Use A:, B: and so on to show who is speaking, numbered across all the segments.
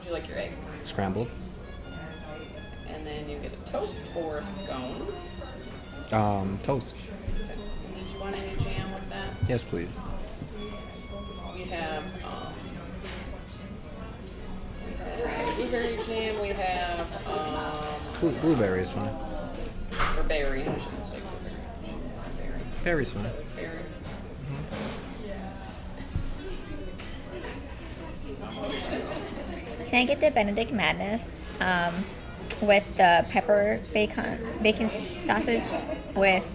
A: you like your eggs?
B: Scrambled.
A: And then you get a toast or a scone.
B: Toast.
A: Okay. And did you want any jam with that?
B: Yes, please.
A: We have blueberry jam. We have
B: Blueberry is fine.
A: or berry. I shouldn't say blueberry. I should say berry.
B: Berry's fine.
A: Berry.
C: Can I get the Benedict Madness with the pepper bacon sausage with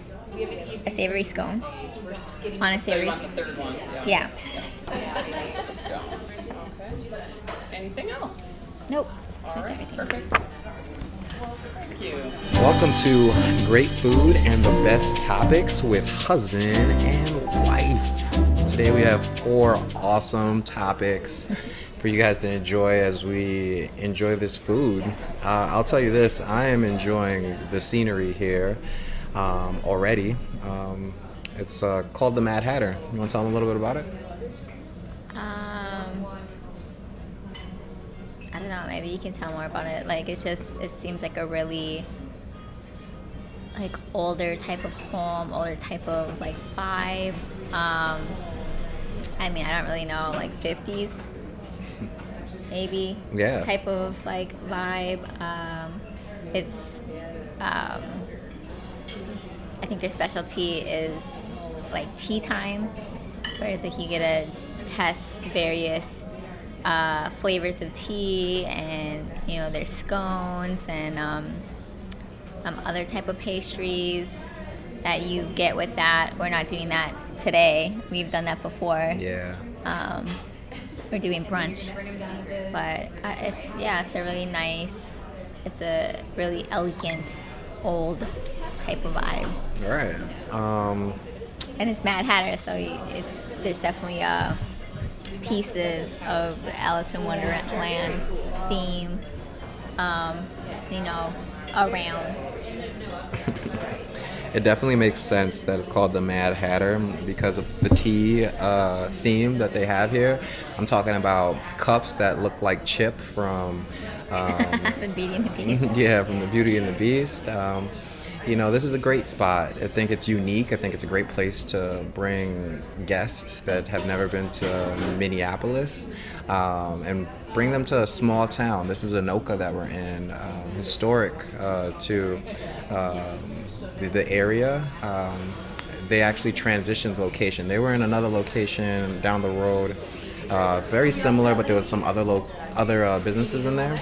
C: a savory scone on a
A: So you
C: savory?
A: want the third one?
C: Yeah.
A: A scone. Okay. Anything else?
C: Nope.
A: All
C: That's
A: right.
C: everything.
A: Perfect. Thank you.
B: Welcome to Great Food and the Best Topics with Husband and Wife. Today we have 4 awesome topics for you guys to enjoy as we enjoy this food. I'll tell you this, I am enjoying the scenery here already. It's called the Mad Hatter. You want to tell them a little bit about it?
C: I don't know. Maybe you can tell more about it. Like, it seems like a really like older type of home, older type of like vibe. I mean, I don't really know, like 50s maybe.
B: Yeah.
C: Type of like vibe. It's I think their specialty is like tea time, whereas like you get to test various flavors of tea, and you know there's scones and other type of pastries that you get with that. We're not doing that today. We've done that before.
B: Yeah.
C: We're doing brunch, but it's a really nice, it's a really elegant, old type of vibe.
B: All right.
C: And it's Mad Hatter, so there's definitely pieces of the Alice in Wonderland theme, around.
B: It definitely makes sense that it's called the Mad Hatter because of the tea theme that they have here. I'm talking about cups that look like Chip from
C: The Beauty and the Beast.
B: yeah, from the Beauty and the Beast. This is a great spot. I think it's unique. I think it's a great place to bring guests that have never been to Minneapolis and bring them to a small town. This is Anoka that we're in, historic to the area. They actually transitioned location. They were in another location down the road, very similar, but there was some other businesses in there.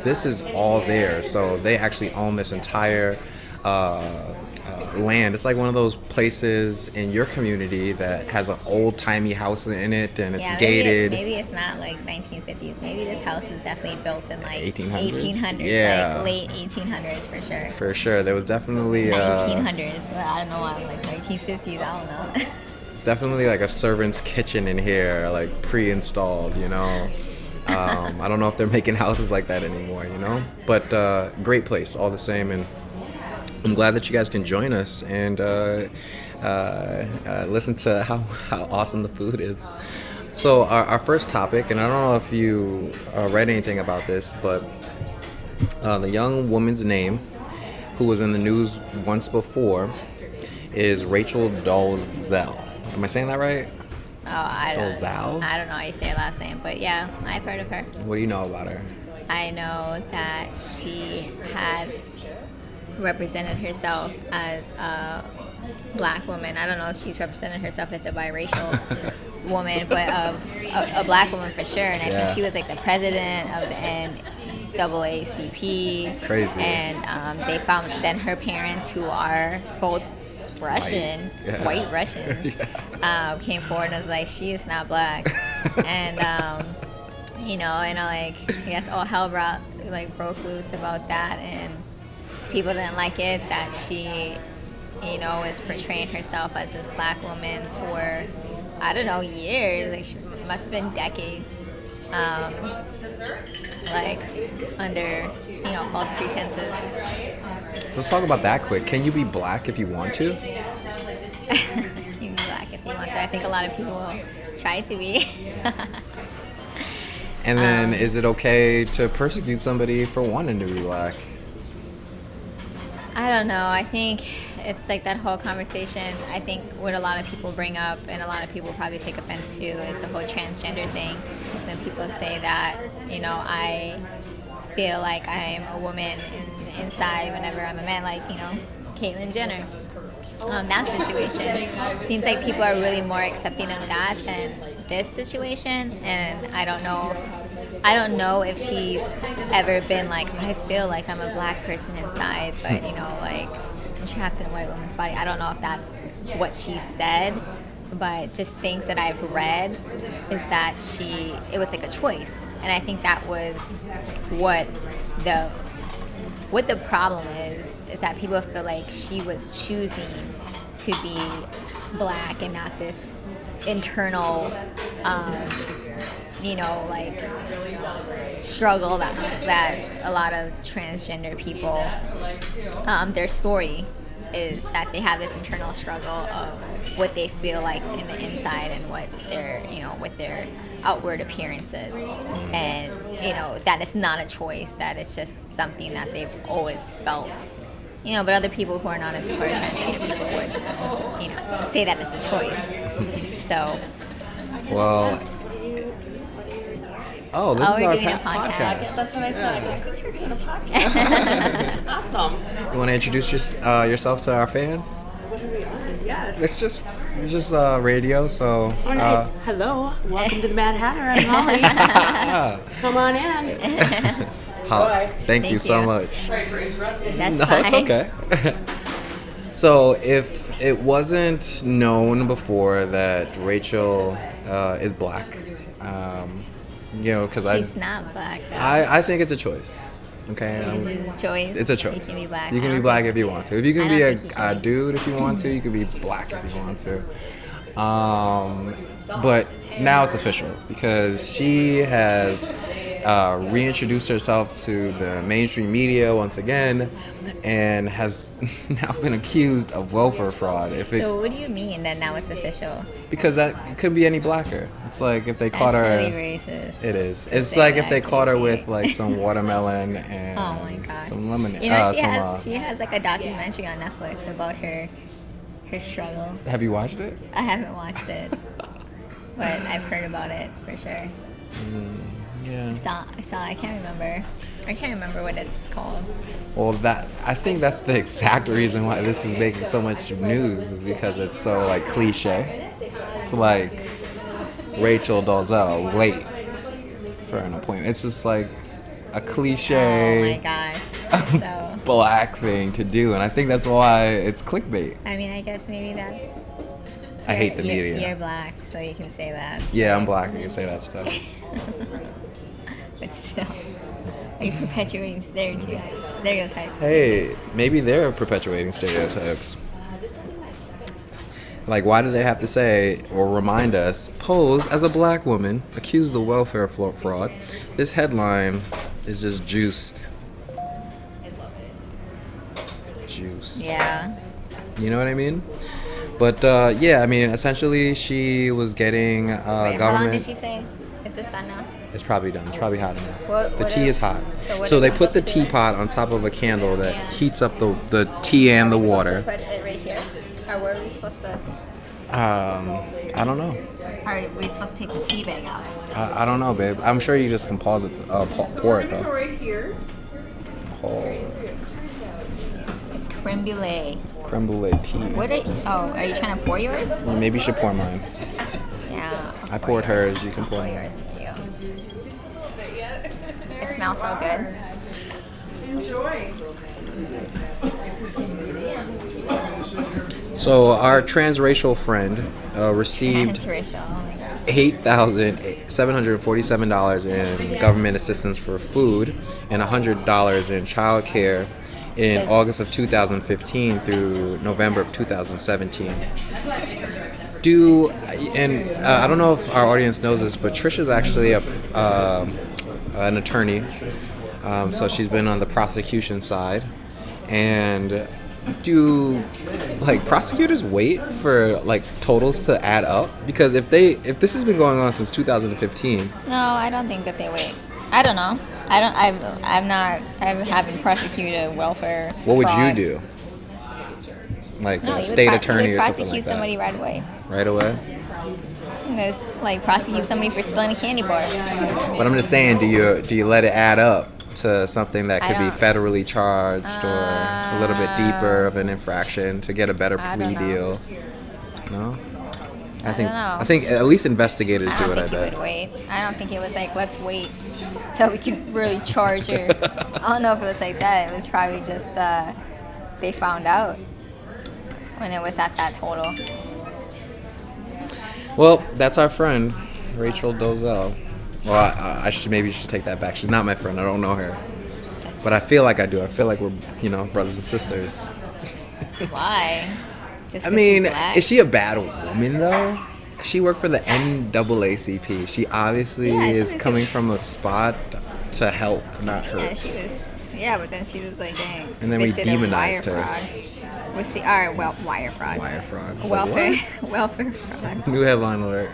B: This is all there, so they actually own this entire land. It's like one of those places in your community that has an old-timey house in it, and it's gated.
C: Maybe it's not like 1950s. Maybe this house was definitely built in like
B: 1800s? Yeah.
C: like late 1800s for sure.
B: For sure, there was definitely
C: 1900s, but I don't know why I'm like 1950s. I don't know.
B: it's definitely like a servant's kitchen in here, like pre-installed. I don't know if they're making houses like that anymore. But great place all the same, and I'm glad that you guys can join us and listen to how awesome the food is. So our first topic, and I don't know if you read anything about this, but the young woman's name, who was in the news once before, is Rachel Dolezal. Am I saying that right?
C: Oh, I don't
B: Dolezal?
C: I don't know how you say her last name, but yeah, I've heard of her.
B: What do you know about her?
C: I know that she had represented herself as a black woman. I don't know if she's represented herself as a biracial woman, but a black woman for sure. And I think she was like the president of the NAACP.
B: Crazy.
C: And they found then her parents, who are both Russian, white Russians, came forward and was like, she is not black. And I guess all hell broke loose about that, and people didn't like it that she, is portraying herself as this black woman for, I don't know, years. Like, she must have been decades, under, false pretenses.
B: So let's talk about that quick. Can you be black if you want to?
C: You can be black if you want to. I think a lot of people will try to be.
B: And then is it okay to persecute somebody for wanting to be black?
C: I don't know. I think it's like that whole conversation. I think what a lot of people bring up and a lot of people probably take offense to is the whole transgender thing. When people say that, I feel like I'm a woman inside whenever I'm a man, like, Caitlyn Jenner. That situation seems like people are really more accepting of that than this situation, and I don't know if she's ever been like, I feel like I'm a black person inside, but like I'm trapped in a white woman's body. I don't know if that's what she said, but just things that I've read is that it was like a choice, and I think that was what the problem is that people feel like she was choosing to be black and not this internal, like struggle that a lot of transgender people, their story is that they have this internal struggle of what they feel like in the inside and what their outward appearance is, and that it's not a choice, that it's just something that they've always felt. But other people who are not in support of transgender people would, say that it's a choice. So.
B: Well. Oh, this is
C: we're
B: our
C: doing a
B: podcast.
A: Yeah, that's what I said. I think you're doing a podcast. Awesome.
B: You want to introduce yourself to our fans?
A: What are we on? Yes.
B: It's just radio, so.
A: Oh, nice. Hello. Welcome to the Mad Hatter. I'm Molly. Come on in.
B: Thank you so much.
A: Sorry for interrupting.
C: That's
B: No,
C: fine.
B: it's okay. So, if it wasn't known before that Rachel is black, because
C: She's not black, though.
B: I think it's a choice. Okay,
C: It's a choice.
B: it's a choice.
C: You can be black.
B: You can
C: I
B: be
C: don't
B: black
C: think-
B: if you want to. If you can
C: I
B: be
C: don't think you
B: a
C: can be.
B: dude if you want to, you can be black if you want to. But now it's official because she has reintroduced herself to the mainstream media once again and has now been accused of welfare fraud.
C: So what do you mean that now it's official?
B: Because that could be any blacker. It's like if they caught
C: That's
B: her.
C: really racist.
B: It is.
C: to
B: It's
C: say
B: like if
C: that,
B: they caught her
C: Casey.
B: with like some watermelon and
C: Oh my gosh.
B: some lemonade.
C: She has like a documentary on Netflix about her struggle.
B: Have you watched it?
C: I haven't watched it, but I've heard about it for sure.
B: Yeah.
C: I can't remember what it's called.
B: Well, I think that's the exact reason why this is making so much news is because it's so like cliche. It's like Rachel Dolezal late for an appointment. It's just like a cliche.
C: Oh my gosh. So
B: Black thing to do, and I think that's why it's clickbait.
C: I mean, I guess maybe that's.
B: I hate the media.
C: You're black, so you can say that.
B: Yeah, I'm black. I can say that stuff.
C: But still, are you perpetuating stereotypes?
B: Hey, maybe they're perpetuating stereotypes. Like, why do they have to say or remind us, pose as a black woman, accused of welfare fraud? This headline is just juiced. Juiced.
C: Yeah.
B: You know what I mean? But, yeah, I mean, essentially, she was getting
C: Wait,
B: government.
C: how long did she say? Is this done now?
B: It's probably done. It's probably hot enough. The
C: What
B: tea
C: is-
B: is hot.
C: so what
B: So
C: are
B: they
C: we
B: put the
C: supposed to do?
B: teapot on top of a candle that heats up the tea and the water.
C: Put it right here, or where are we supposed to?
B: I don't know.
C: Are we supposed to take the tea bag out?
B: I don't know, babe. I'm sure you just can pause it, pour it though.
A: Right here.
B: Oh,
C: It's creme brulee.
B: creme brulee tea.
C: Are you trying to pour yours?
B: Maybe you should pour mine.
C: Yeah.
B: I poured hers. You can pour
C: Pour
B: mine.
C: yours for you. It smells so good.
A: Enjoy.
B: So our transracial friend received
C: Transracial. Oh my gosh.
B: $8,747 in government assistance for food and $100 in child care in
C: Says-
B: August of 2015 through November of 2017. I don't know if our audience knows this, but Trisha's actually an attorney, so she's been on the prosecution side. And do like prosecutors wait for like totals to add up? Because if this has been going on since 2015.
C: No, I don't think that they wait. I don't know. I haven't prosecuted welfare.
B: What would
C: fraud.
B: you do? Like
C: No,
B: a
C: you
B: state
C: would
B: attorney
C: you
B: or
C: would
B: something like
C: prosecute somebody
B: that?
C: right away.
B: Right away?
C: There's, like prosecute somebody for stealing a candy bar.
B: But I'm just saying, do you let it add up to something that could be
C: don't-
B: federally charged or a little bit deeper of an infraction to get a better
C: I
B: plea
C: don't know.
B: deal? No?
C: I don't know.
B: I think at least investigators
C: I
B: do
C: don't
B: it, I
C: think it
B: bet.
C: would wait. I don't think it was like, let's wait till we can really charge her. I don't know if it was like that. It was probably just they found out when it was at that total.
B: Well, that's our friend, Rachel Dozell. Well, I should take that back. She's not my friend. I don't know her. But I feel like I do. I feel like we're, brothers and sisters.
C: Why? Just
B: I
C: 'cause
B: mean,
C: she's black?
B: is she a bad woman, though? She worked for the NAACP. She obviously
C: Yeah, she
B: is
C: was
B: coming
C: a-
B: from a spot to help, not hurt.
C: Yeah, she was. Yeah, but then she was like, dang.
B: And then we
C: convicted of
B: demonized
C: wire
B: her.
C: fraud. What's the wire fraud?
B: Wire fraud. It's like,
C: Welfare,
B: what?
C: welfare fraud.
B: New headline alert.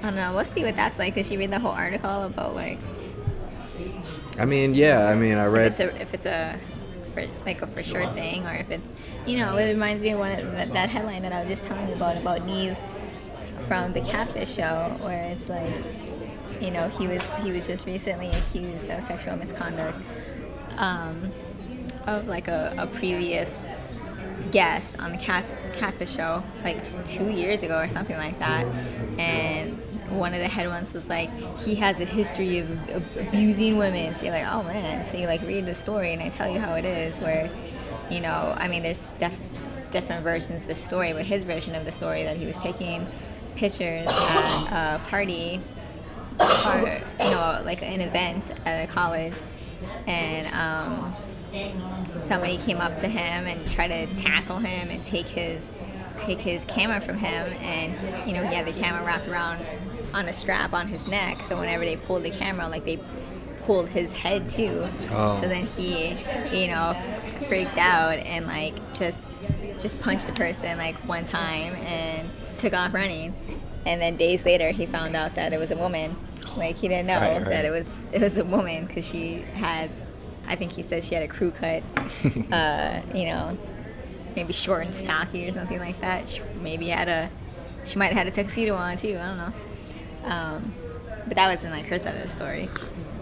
C: I don't know. We'll see what that's like. Did she read the whole article about like
B: I mean, yeah. I mean, I read.
C: if it's a for sure thing, or if it's it reminds me of that headline that I was just telling you about Neve from the Catfish show, where it's like he was just recently accused of sexual misconduct of like a previous guest on the Catfish show like 2 years ago or something like that, and one of the headlines was like, he has a history of abusing women. So you're like, oh man. So you like read the story and I tell you how it is, where I mean there's different versions of the story, but his version of the story, that he was taking pictures at a party or like an event at a college, and somebody came up to him and tried to tackle him and take his camera from him, and he had the camera wrapped around on a strap on his neck, so whenever they pulled the camera, like they pulled his head too.
B: Oh.
C: So then he freaked out and like just punched the person like one time and took off running, and then days later he found out that it was a woman. Like he didn't know
B: Right.
C: that it was a woman, because she had, I think he said she had a crew cut, maybe short and stocky or something like that. She might have had a tuxedo on too. I don't know. But that wasn't like her side of the story.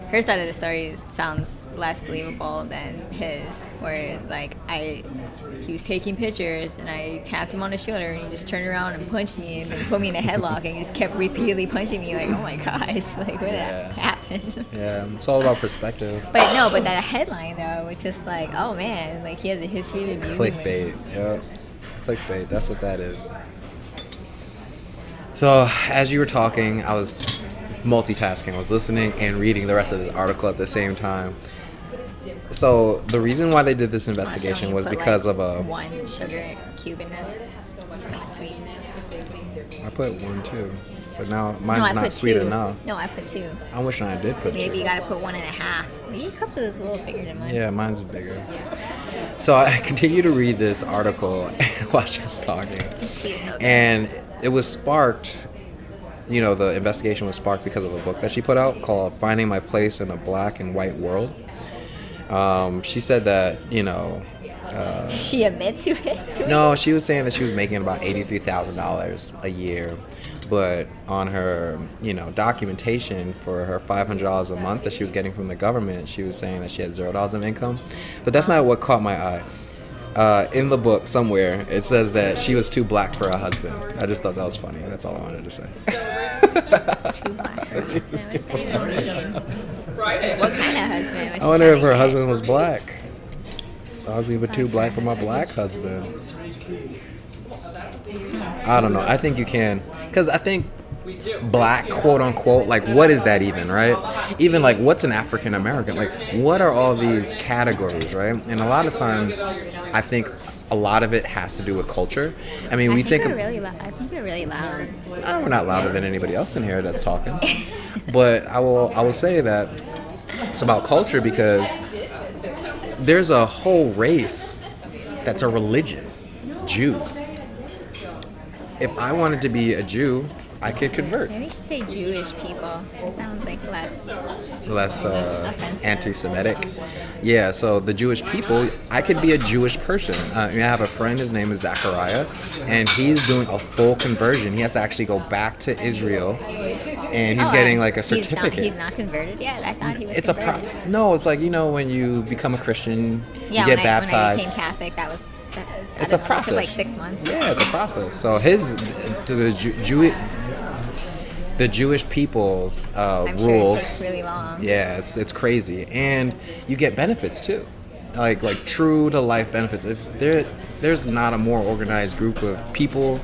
C: Her side of the story sounds less believable than his, where like he was taking pictures and I tapped him on the shoulder and he just turned around and punched me and then put me in a headlock and just kept repeatedly punching me, like, oh my gosh, like what happened?
B: Yeah, it's all about perspective.
C: But that headline though was just like, oh man, like he has a history of abusing women.
B: Clickbait. Yeah, clickbait. That's what that is. So as you were talking, I was multitasking. I was listening and reading the rest of this article at the same time. So the reason why they did this investigation was because of a...
C: one sugar cube in it. Kind of sweet.
B: I put one too, but now
C: No,
B: mine's
C: I
B: not
C: put
B: sweet
C: two.
B: enough.
C: No, I put two.
B: I wish I did put
C: Maybe
B: two.
C: you gotta put 1.5. Well, your cup is a little bigger than mine.
B: Yeah, mine's bigger. So I continue to read this article while she was talking.
C: This tea is so good.
B: And it was sparked, the investigation was sparked because of a book that she put out called Finding My Place in a Black and White World. She said that,
C: Did she admit to it?
B: no, she was saying that she was making about $83,000 a year. But on her, documentation for her $500 a month that she was getting from the government, she was saying that she had $0 of income. But that's not what caught my eye. In the book somewhere, it says that she was too black for a husband. I just thought that was funny. That's all I wanted to say.
C: Too black. What kind of husband? Was
B: I
C: she
B: wonder if
C: trying
B: her
C: to
B: husband was black. I was even too black for my black husband. I don't know. I think you can. Because I think black, quote unquote, like what is that even, right? Even like what's an African American? Like what are all these categories, right? And a lot of times I think a lot of it has to do with culture. I mean, we think
C: we're really loud. I think we're really loud.
B: we're not louder than anybody else in here that's talking. But I will say that it's about culture, because there's a whole race that's a religion. Jews. If I wanted to be a Jew, I could convert.
C: Maybe you should say Jewish people. It sounds like
B: Less
C: offensive.
B: anti-Semitic. Yeah, so the Jewish people, I could be a Jewish person. I have a friend, his name is Zachariah, and he's doing a full conversion. He has to actually go back to Israel, and he's getting like a certificate.
C: He's not converted yet? I thought he was
B: It's
C: converted.
B: No, it's like, when you become a Christian,
C: Yeah,
B: you get
C: when
B: baptized.
C: I became Catholic,
B: It's a process.
C: That took like 6 months.
B: Yeah, it's a process. So the Jewish people's
C: I'm
B: rules.
C: sure it takes really long.
B: Yeah, it's crazy, and you get benefits too, like true to life benefits. If there's not a more organized group of people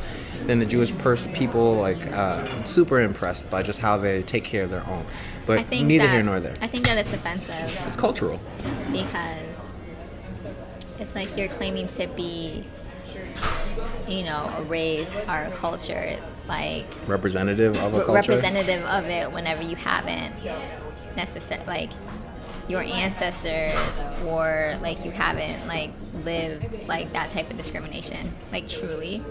B: than the Jewish people. Like, I'm super impressed by just how they take care of their own. But neither here nor there.
C: I think that it's offensive.
B: It's cultural.
C: Because it's like you're claiming to be, a race or a culture, like
B: Representative of a culture.
C: representative of it whenever you haven't necessarily, like, your ancestors, or like you haven't like lived like that type of discrimination, like truly.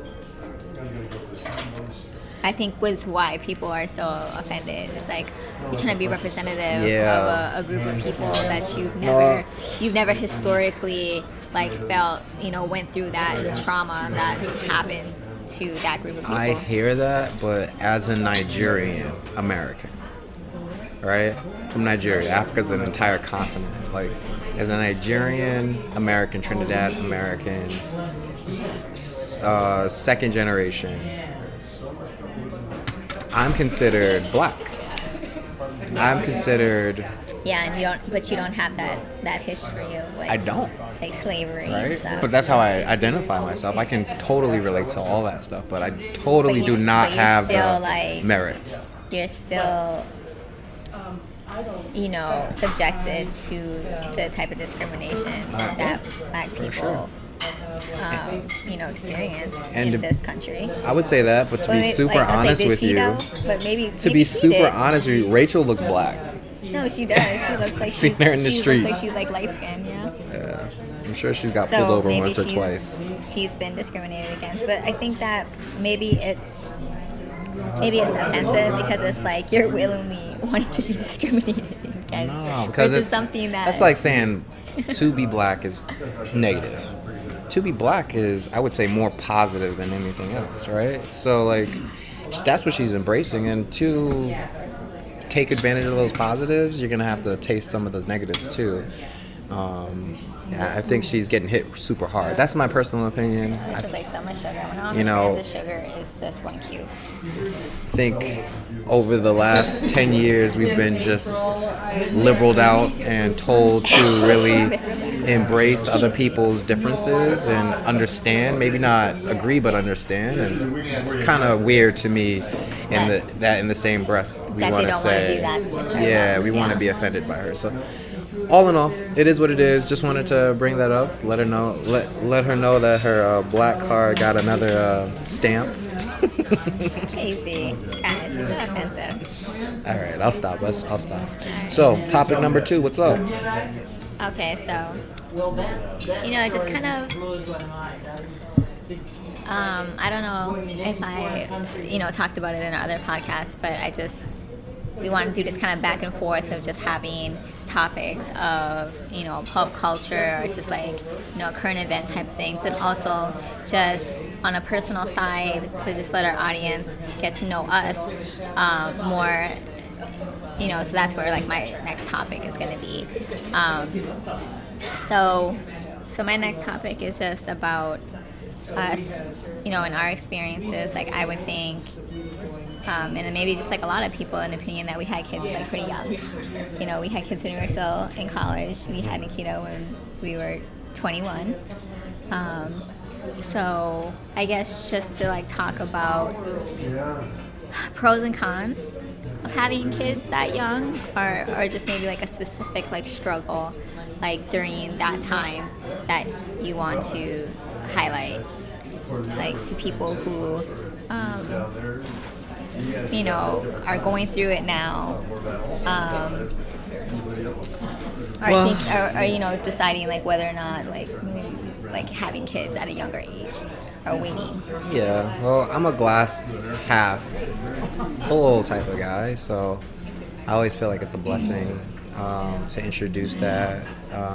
C: I think was why people are so offended. It's like you're trying to be representative of a group of people that you've never historically like felt, went through that trauma that's happened to that group of people.
B: I hear that, but as a Nigerian American, right? From Nigeria, Africa's an entire continent. Like, as a Nigerian American, Trinidad American, second generation, I'm considered black. I'm considered.
C: Yeah, and you don't have that history of like.
B: I don't.
C: Like slavery and
B: Right?
C: stuff.
B: But that's how I identify myself. I can totally relate to all that stuff, but I totally do not have
C: still,
B: the
C: like,
B: merits.
C: You're still, subjected to the type of discrimination that black people, experience in this country.
B: I would say that, but to be super honest with you,
C: but maybe
B: to be super honest with you, Rachel looks black.
C: No, she does. She looks like
B: Seen her in the streets.
C: Looks like she's like light skinned, yeah.
B: Yeah, I'm sure she's got pulled over once or twice.
C: She's been discriminated against, but I think that maybe it's offensive because it's like you're willingly wanting to be discriminated against.
B: No, because
C: it's something
B: that's like saying to be black is negative. To be black is, I would say, more positive than anything else, right? So like, that's what she's embracing, and to take advantage of those positives, you're gonna have to taste some of those negatives too. I think she's getting hit super hard. That's my personal opinion.
C: This is like so much sugar. How much grams of sugar is this 1 cube?
B: I think over the last 10 years, we've been just liberaled out and told to really embrace other people's differences and understand, maybe not agree, but understand. And it's kind of weird to me in the same breath we want to say, we want to be offended by her. So all in all, it is what it is. Just wanted to bring that up, let her know that her black card got another stamp.
C: Crazy. She's so offensive.
B: All right, I'll stop. I'll stop. So, topic number 2, what's up?
C: Okay, so, just kind of, I don't know if I, talked about it in our other podcasts, but we want to do this kind of back and forth of just having topics of, pop culture or just like, current event type things, and also just on a personal side to just let our audience get to know us more, so that's where like my next topic is going to be. So my next topic is just about us, in our experiences. Like, I would think, and maybe just like a lot of people, an opinion that we had kids like pretty young. We had kids when we were still in college. We had Nikita when we were 21. So I guess just to like talk about pros and cons of having kids that young, or just maybe like a specific like struggle like during that time that you want to highlight, like to people who are going through it now, or deciding like whether or not like having kids at a younger age. or waiting?
B: Yeah, well, I'm a glass half full type of guy, so I always feel like it's a blessing to introduce that.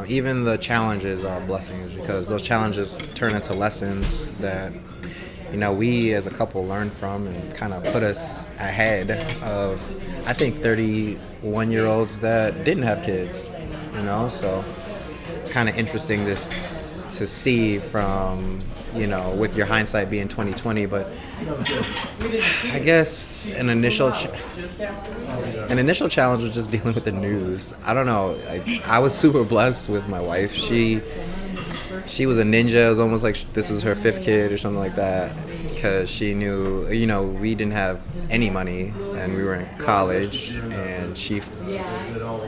B: Even the challenges are blessings because those challenges turn into lessons that we as a couple learn from and kind of put us ahead of, I think, 31-year-olds that didn't have kids. So it's kind of interesting to see from with your hindsight being 2020, but I guess an initial challenge was just dealing with the news. I don't know. I was super blessed with my wife. She was a ninja. It was almost like this was her 5th kid or something like that, because she knew, we didn't have any money and we were in college, and she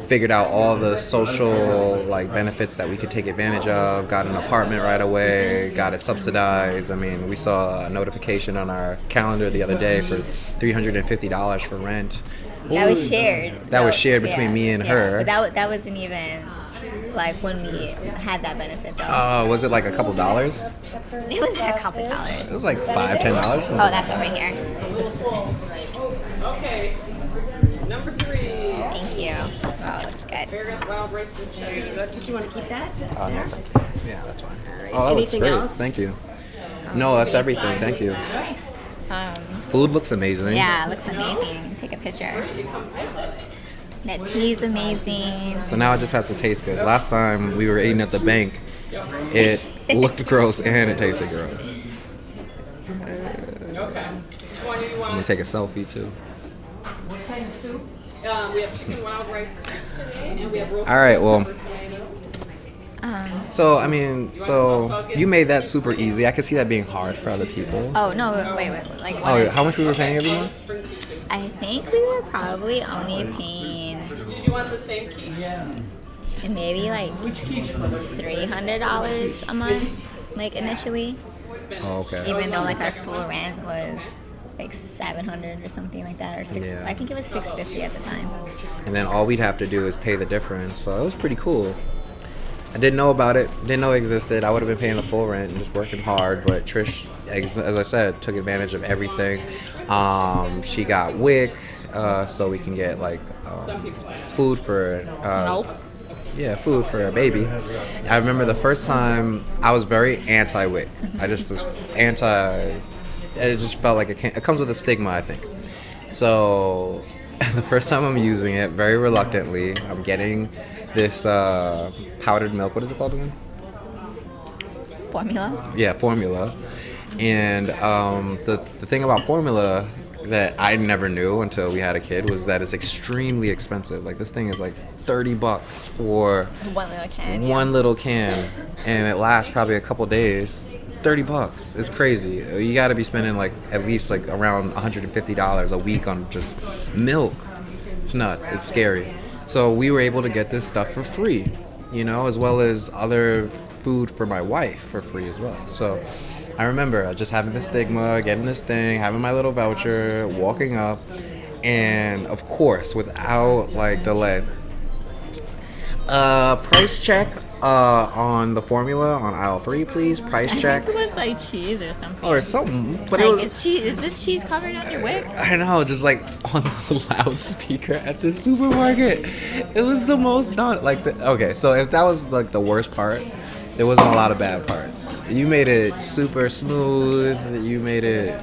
B: figured out all the social benefits that we could take advantage of, got an apartment right away, got it subsidized. I mean, we saw a notification on our calendar the other day for $350 for rent.
C: That was shared.
B: That was shared between me and her.
C: But that wasn't even when we had that benefit though.
B: Oh, was it like a couple dollars?
C: It was a couple dollars.
B: It was like $5-10.
C: Oh, that's over here.
A: Okay. Number 3.
C: Thank you. Oh, it looks good.
A: Asparagus wild rice and cheese. Did you want to keep that?
B: Oh, no, thank you. Yeah, that's fine.
A: right.
B: Oh, that looks
A: Anything
B: great.
A: else?
B: Thank you. No, that's everything. Thank you. Food looks amazing.
C: Yeah, it looks amazing. Take a picture. That cheese amazing.
B: So now it just has to taste good. Last time we were eating at the bank, it looked gross and it tasted gross.
A: Okay. Which one do you
B: I'm
A: want?
B: gonna take a selfie too.
A: We have chicken wild rice soup today, and we have roasted
B: All right, well.
A: pepper tomato.
B: So you made that super easy. I could see that being hard for other people.
C: Oh no! Wait. Like
B: Oh, how much we were paying every month?
C: I think we were probably only paying
A: Did you want the same key?
C: maybe like $300 a month, initially.
B: Oh, okay.
C: Even though our full rent was like $700 or something like that, or six.
B: Yeah.
C: I think it was $650 at the time.
B: And then all we'd have to do is pay the difference. So it was pretty cool. I didn't know about it, didn't know it existed. I would have been paying the full rent and just working hard, but Trish, as I said, took advantage of everything. She got WIC, so we can get food for
C: Nope.
B: yeah, food for a baby. I remember the first time I was very anti-WIC. I just was anti. It just felt like it comes with a stigma, I think. So the first time I'm using it, very reluctantly, I'm getting this powdered milk. What is it called again?
C: Formula.
B: Yeah, formula. And the thing about formula that I never knew until we had a kid was that it's extremely expensive. This thing is $30 for
C: One little can.
B: one little can, and it lasts probably a couple days. $30. It's crazy. You got to be spending at least around $150 a week on just milk. It's nuts. It's scary. So we were able to get this stuff for free, as well as other food for my wife for free as well. So I remember just having the stigma, getting this thing, having my little voucher, walking up, and of course, without delay, price check on the formula on aisle 3, please. Price check.
C: It was cheese or something.
B: Or something. But it was,
C: It's cheese. Is this cheese covered under WIC?
B: I know, just on the loudspeaker at the supermarket. It was the most okay, so if that was the worst part, there wasn't a lot of bad parts. You made it super smooth. You made it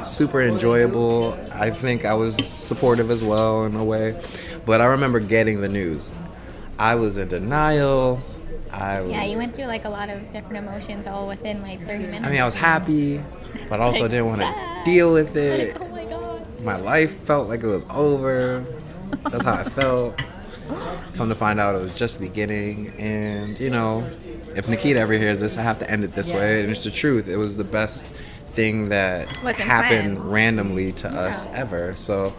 B: super enjoyable. I think I was supportive as well in a way. But I remember getting the news. I was in denial.
C: Yeah, you went through a lot of different emotions all within 30 minutes.
B: I mean, I was happy, but also didn't want to
C: sad.
B: deal with it.
C: Oh my gosh.
B: My life felt like it was over. That's how I felt. Come to find out, it was just beginning. And, if Nikita ever hears this, I have to end it this way. And it's the truth. It was the best thing that
C: Wasn't
B: happened
C: planned.
B: randomly to us ever. So,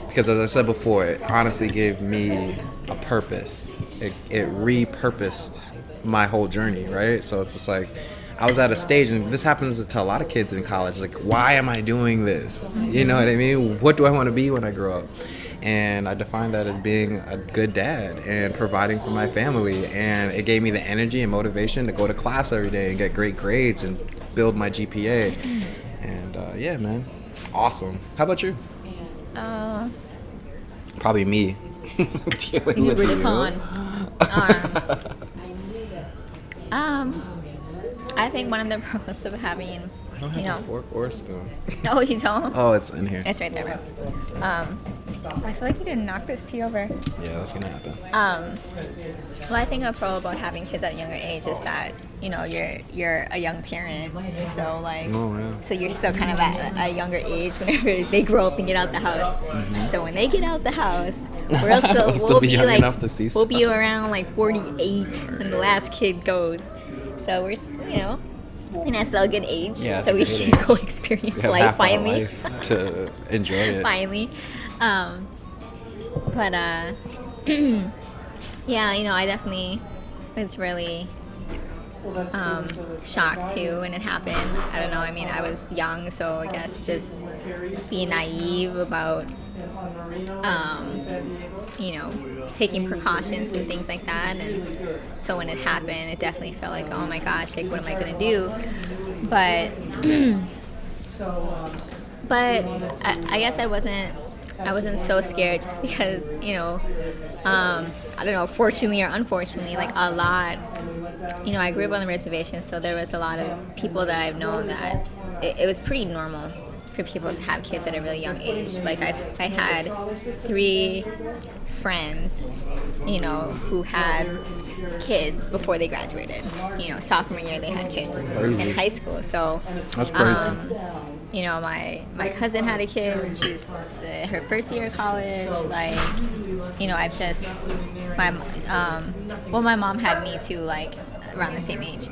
B: because as I said before, it honestly gave me a purpose. It repurposed my whole journey, right? So it's just I was at a stage, and this happens to a lot of kids in college, why am I doing this? You know what I mean? What do I want to be when I grow up? and I defined that as being a good dad and providing for my family. And it gave me the energy and motivation to go to class every day and get great grades and build my GPA. And yeah, man, awesome. How about you? Probably me. Dealing with you.
C: I think one of the pros of having,
B: I don't have a fork or a spoon.
C: No, you don't.
B: Oh, it's in here.
C: It's right there, bro. I feel like you didn't knock this tea over.
B: Yeah, that's gonna happen.
C: Well, I think a pro about having kids at a younger age is that you're a young parent, so so you're still kind of at a younger age whenever they grow up and get out the house. Mm-hmm. So when they get out the house, we'll be
B: young
C: like
B: enough to see
C: we'll be around like 48 when the last kid goes. So we're and that's still a good age.
B: Yeah,
C: so we can go experience life finally.
B: To enjoy it.
C: Finally. But yeah, I definitely was really shocked too when it happened. I don't know. I mean, I was young, so I guess just being naive about taking precautions and things like that. And so when it happened, it definitely felt like, oh my gosh, like what am I gonna do? But I guess I wasn't so scared just because, I don't know, fortunately or unfortunately, like a lot, I grew up on the reservation, so there was a lot of people that I've known that it was pretty normal for people to have kids at a really young age. Like I had 3 friends, who had kids before they graduated. Sophomore year they had kids in high school. So
B: that's crazy.
C: My cousin had a kid when she's her first year of college. Like, I've just my mom had me too, like around the same age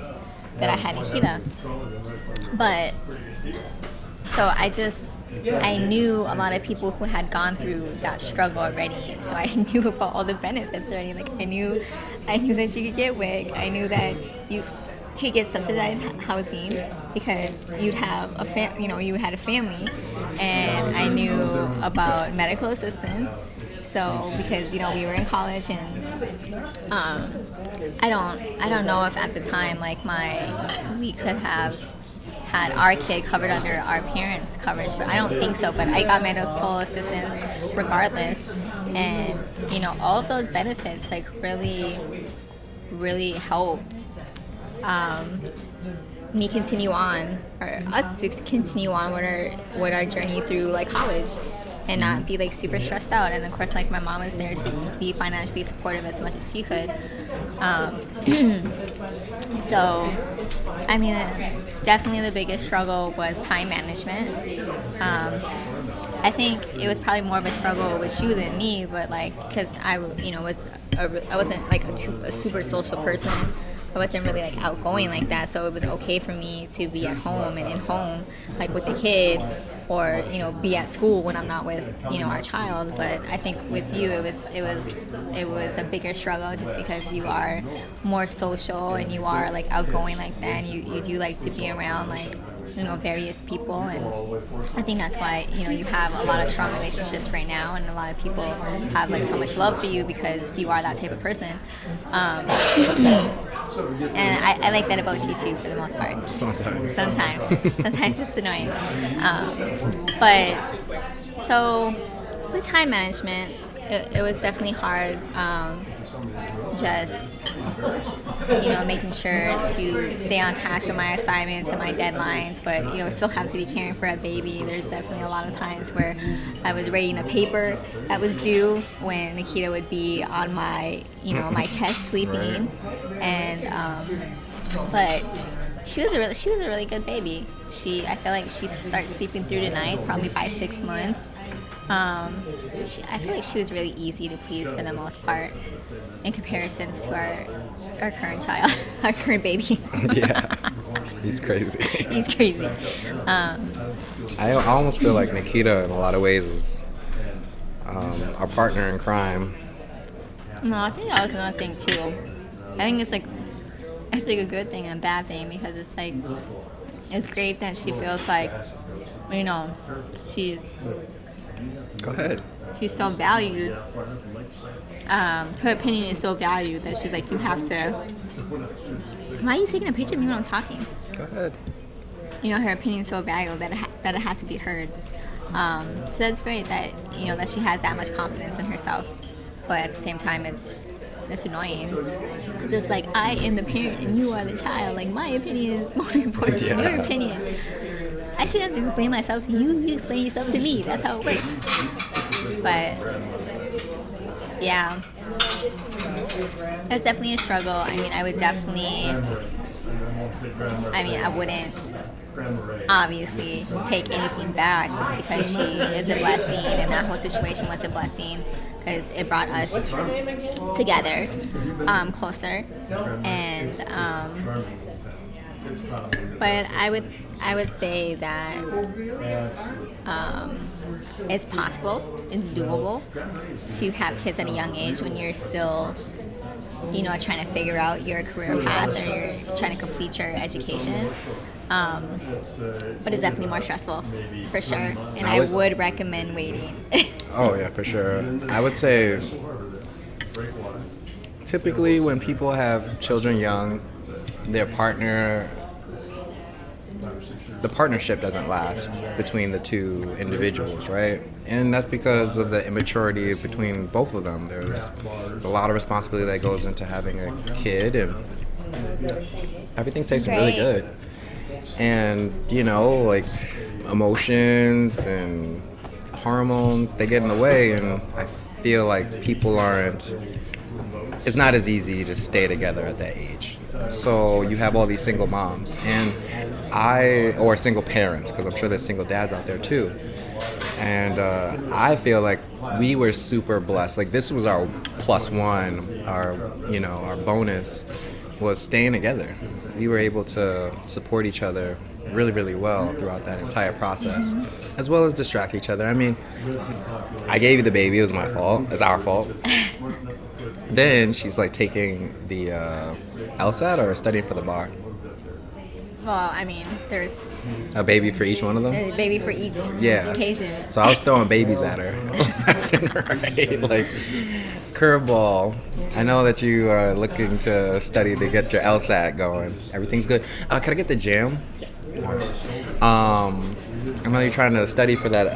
C: that I had Nikita. But so I knew a lot of people who had gone through that struggle already. So I knew about all the benefits already. Like I knew that you could get WIC. I knew that you could get subsidized housing because you'd have you had a family, and I knew about medical assistance. So because we were in college, and I don't know if at the time we could have had our kid covered under our parents' coverage, but I don't think so. But I got medical assistance regardless, and all of those benefits really, really helped me continue on, or us to continue on with our journey through college, and not be super stressed out. And of course, my mom was there to be financially supportive as much as she could. So, I mean, definitely the biggest struggle was time management. I think it was probably more of a struggle with you than me, but because I wasn't a super social person. I wasn't really outgoing like that, so it was okay for me to be at home and in home with the kid, or be at school when I'm not with our child. But I think with you it was a bigger struggle just because you are more social and you are outgoing like that, and you do like to be around various people, and I think that's why you have a lot of strong relationships right now, and a lot of people have so much love for you because you are that type of person. And I like that about you too, for the most part.
B: Sometimes
C: it's annoying. But so with time management, it was definitely hard. Just making sure to stay on task with my assignments and my deadlines, but still have to be caring for a baby. There's definitely a lot of times where I was writing a paper that was due when Nikita would be on my my chest sleeping, and but she was a really good baby. I feel like she starts sleeping through the night probably by 6 months. I feel like she was really easy to please for the most part in comparison to our current child, our current baby.
B: Yeah, he's crazy.
C: He's crazy.
B: I almost feel like Nikita in a lot of ways is our partner in crime.
C: No, I think that was another thing too. I think it's a good thing and a bad thing, because it's great that she feels she's.
B: Go ahead.
C: she's so valued. Her opinion is so valued that she's like, you have to. Why are you taking a picture of me when I'm talking?
B: Go ahead.
C: You know, her opinion is so valuable that that it has to be heard. So that's great that that she has that much confidence in herself. But at the same time, it's annoying. It's like, I am the parent and you are the child. Like, my opinion is more important than your opinion. I shouldn't have to explain myself to you. You explain yourself to me. That's how it works. But yeah, it's definitely a struggle. I mean, I wouldn't obviously take anything back just because she is a blessing, and that whole situation was a blessing because it brought us together closer. And but I would say that it's possible, it's doable to have kids at a young age when you're still trying to figure out your career path, or you're trying to complete your education. But it's definitely more stressful, for sure. And I would recommend waiting.
B: Oh, yeah, for sure. I would say typically when people have children young, the partnership doesn't last between the two individuals, right? And that's because of the immaturity between both of them. There's a lot of responsibility that goes into having a kid, and everything's tasting really good. And, like emotions and hormones, they get in the way, and I feel like it's not as easy to stay together at that age. So you have all these single moms or single parents, because I'm sure there's single dads out there too. And I feel like we were super blessed. Like, this was our plus one, our bonus was staying together. We were able to support each other really, really well throughout that entire process, as well as distract each other. I mean, I gave you the baby, it was my fault, it's our fault. Then she's like taking the LSAT or studying for the bar.
C: Well, I mean, there's
B: a baby for each one of them?
C: A baby for each occasion.
B: So I was throwing babies at her left and right, like curveball. I know that you are looking to study to get your LSAT going. Everything's good. Can I get the jam?
C: Yes.
B: I know you're trying to study for that,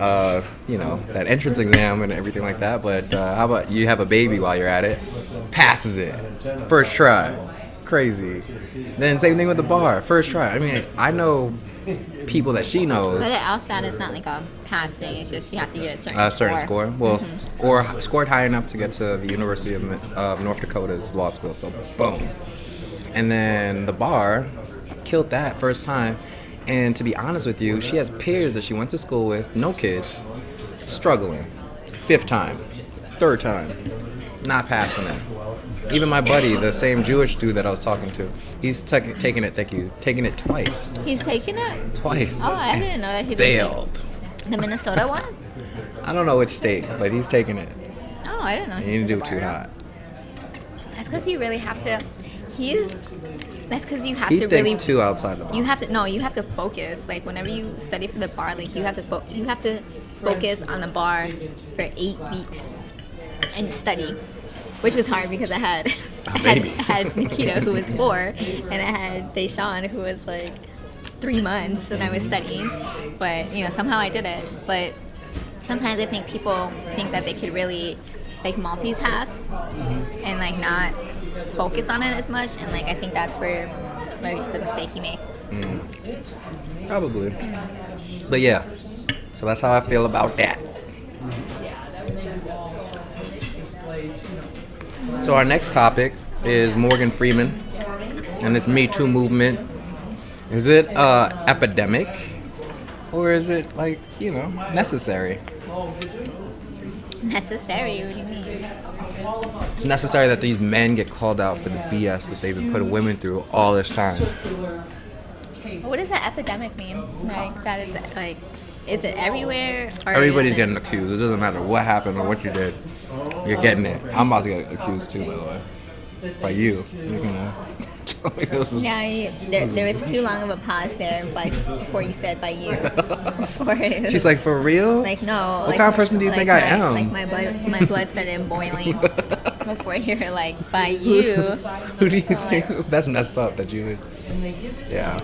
B: that entrance exam and everything like that, but how about you have a baby while you're at it? Passes it. First try. Crazy. Then same thing with the bar. First try. I mean, I know people that she knows.
C: But the LSAT is not like a pass thing. It's just you have to get a certain
B: score. Well, scored high enough to get to the University of North Dakota's law school. So boom. And then the bar killed that first time. And to be honest with you, she has peers that she went to school with, no kids, struggling. Fifth time, third time, not passing it. Even my buddy, the same Jewish dude that I was talking to, he's taking it twice.
C: He's taking it?
B: Twice.
C: Oh, I didn't know that he
B: failed.
C: The Minnesota one?
B: I don't know which state, but he's taking it.
C: Oh, I didn't know.
B: He didn't do too hot.
C: That's because you really have to. That's because you have
B: he
C: to
B: thinks
C: really.
B: Too outside the box.
C: You have to focus. Like, whenever you study for the bar, like you have to focus on the bar for 8 weeks and study, which was hard because I had Nikita, who was 4, and I had Deshaun, who was like 3 months, and I was studying. But somehow I did it. But sometimes I think people think that they could really like multitask and like not focus on it as much, and like I think that's where the mistake he made.
B: Probably. But yeah, so that's how I feel about that. So our next topic is Morgan Freeman and this Me Too movement. Is it epidemic, or is it necessary?
C: Necessary? What do you mean?
B: It's necessary that these men get called out for the BS that they've been putting women through all this time.
C: What does that epidemic mean? Like, that is like, is it everywhere? Or
B: everybody's getting accused. It doesn't matter what happened or what you did. You're getting it. I'm about to get accused too, by the way. By you. You're gonna
C: There was too long of a pause there, before you said by you.
B: She's like, for real?
C: Like, no.
B: What kind of person do you think I am?
C: Like my blood started boiling before you were like, by you.
B: Who do you think? That's messed up that you would. Yeah.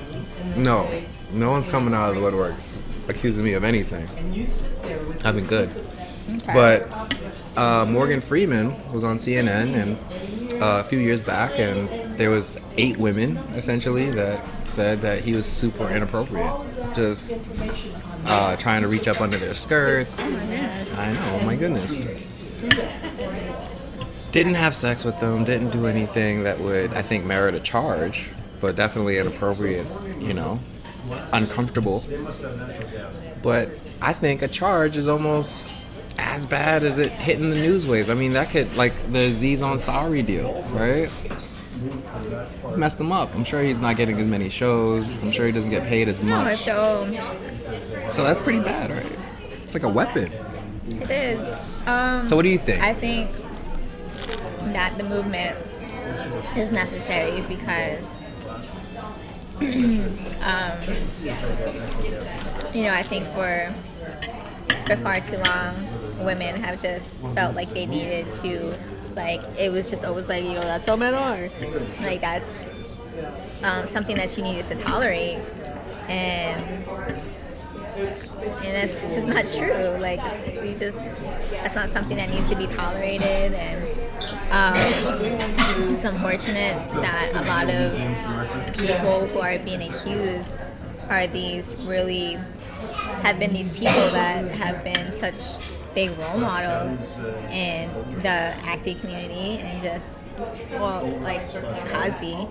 B: No one's coming out of the woodworks accusing me of anything. I've been good. Okay. But Morgan Freeman was on CNN and a few years back, and there was 8 women essentially that said that he was super inappropriate, just trying to reach up under their skirts. I know, oh my goodness. Didn't have sex with them, didn't do anything that would, I think, merit a charge, but definitely inappropriate, uncomfortable. But I think a charge is almost as bad as it hitting the news wave. I mean, that could, like the Aziz Ansari deal, right? Messed him up. I'm sure he's not getting as many shows. I'm sure he doesn't get paid as much. So that's pretty bad, right? It's like a weapon.
C: It is.
B: So what do you think?
C: I think that the movement is necessary because I think for far too long, women have just felt like they needed to, like, it was just always like, that's how men are. Like, that's something that you needed to tolerate. And it's just not true. Like, that's not something that needs to be tolerated. And it's unfortunate that a lot of people who are being accused are have been these people that have been such big role models in the acting community, and just, like Cosby,